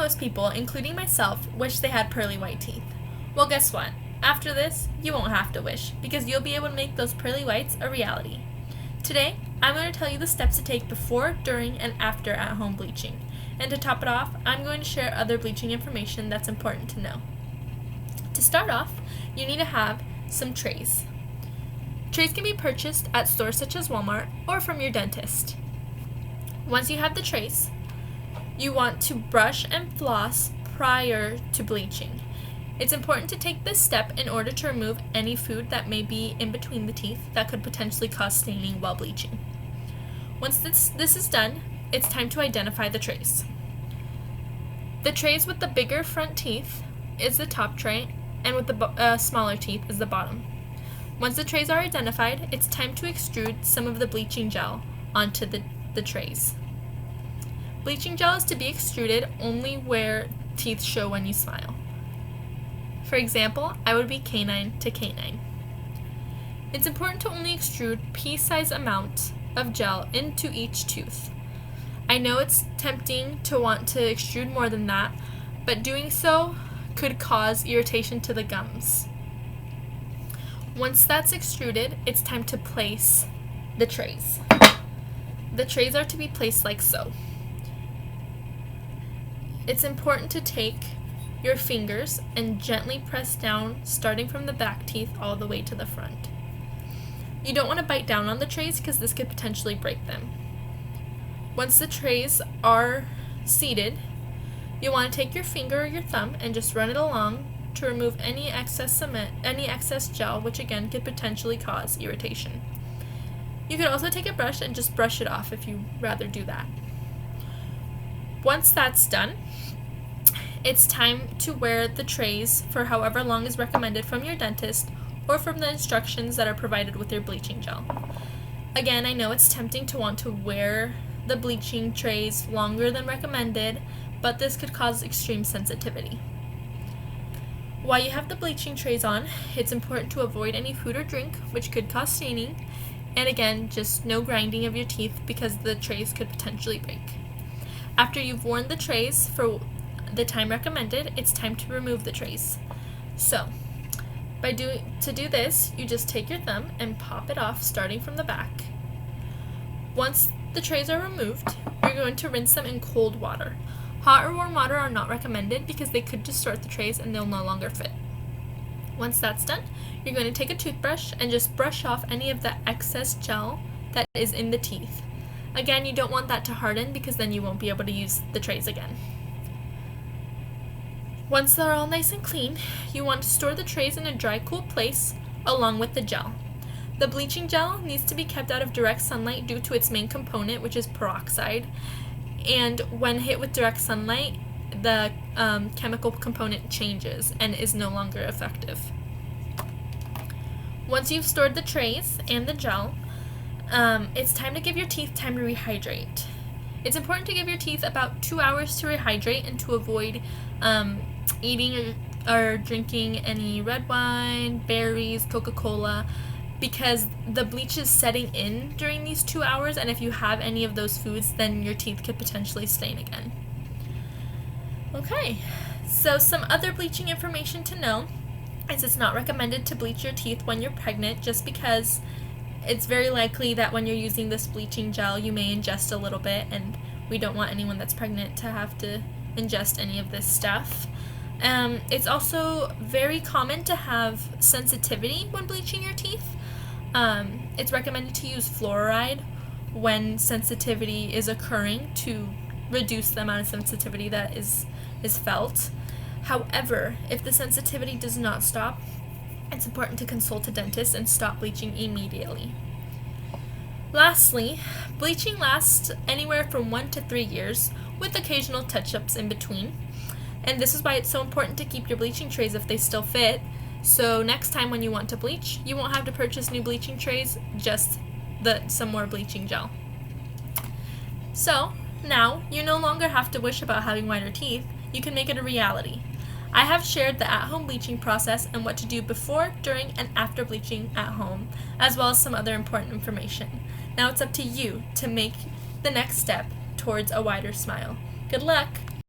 most people, including myself, wish they had pearly white teeth. Well, guess what? After this, you won't have to wish, because you'll be able to make those pearly whites a reality. Today, I'm going to tell you the steps to take before, during, and after at-home bleaching. And to top it off, I'm going to share other bleaching information that's important to know. To start off, you need to have some trays. Trays can be purchased at stores such as Walmart or from your dentist. Once you have the trays, you want to brush and floss prior to bleaching. It's important to take this step in order to remove any food that may be in between the teeth that could potentially cause staining while bleaching. Once this is done, it's time to identify the trays. The trays with the bigger front teeth is the top tray, and with the smaller teeth is the bottom. Once the trays are identified, it's time to extrude some of the bleaching gel onto the trays. Bleaching gel is to be extruded only where teeth show when you smile. For example, I would be canine to canine. It's important to only extrude pea-sized amount of gel into each tooth. I know it's tempting to want to extrude more than that, but doing so could cause irritation to the gums. Once that's extruded, it's time to place the trays. The trays are to be placed like so. It's important to take your fingers and gently press down, starting from the back teeth all the way to the front. You don't want to bite down on the trays because this could potentially break them. Once the trays are seated, you want to take your finger or your thumb and just run it along to remove any excess gel, which again could potentially cause irritation. You could also take a brush and just brush it off if you'd rather do that. Once that's done, it's time to wear the trays for however long is recommended from your dentist or from the instructions that are provided with your bleaching gel. Again, I know it's tempting to want to wear the bleaching trays longer than recommended, but this could cause extreme sensitivity. While you have the bleaching trays on, it's important to avoid any food or drink which could cause staining, and again, just no grinding of your teeth because the trays could potentially break. After you've worn the trays for the time recommended, it's time to remove the trays. So, to do this, you just take your thumb and pop it off starting from the back. Once the trays are removed, you're going to rinse them in cold water. Hot or warm water are not recommended because they could distort the trays and they'll no longer fit. Once that's done, you're going to take a toothbrush and just brush off any of the excess gel that is in the teeth. Again, you don't want that to harden because then you won't be able to use the trays again. Once they're all nice and clean, you want to store the trays in a dry, cool place along with the gel. The bleaching gel needs to be kept out of direct sunlight due to its main component, which is peroxide. And when hit with direct sunlight, the chemical component changes and is no longer effective. Once you've stored the trays and the gel, it's time to give your teeth time to rehydrate. It's important to give your teeth about 2 hours to rehydrate and to avoid eating or drinking any red wine, berries, Coca-Cola, because the bleach is setting in during these 2 hours, and if you have any of those foods, then your teeth could potentially stain again. Okay, so some other bleaching information to know is it's not recommended to bleach your teeth when you're pregnant, just because it's very likely that when you're using this bleaching gel, you may ingest a little bit, and we don't want anyone that's pregnant to have to ingest any of this stuff. It's also very common to have sensitivity when bleaching your teeth. It's recommended to use fluoride when sensitivity is occurring to reduce the amount of sensitivity that is felt. However, if the sensitivity does not stop, it's important to consult a dentist and stop bleaching immediately. Lastly, bleaching lasts anywhere from 1 to 3 years, with occasional touch-ups in between. And this is why it's so important to keep your bleaching trays if they still fit. So next time when you want to bleach, you won't have to purchase new bleaching trays, just some more bleaching gel. So now you no longer have to wish about having whiter teeth, you can make it a reality. I have shared the at-home bleaching process and what to do before, during, and after bleaching at home, as well as some other important information. Now it's up to you to make the next step towards a wider smile. Good luck!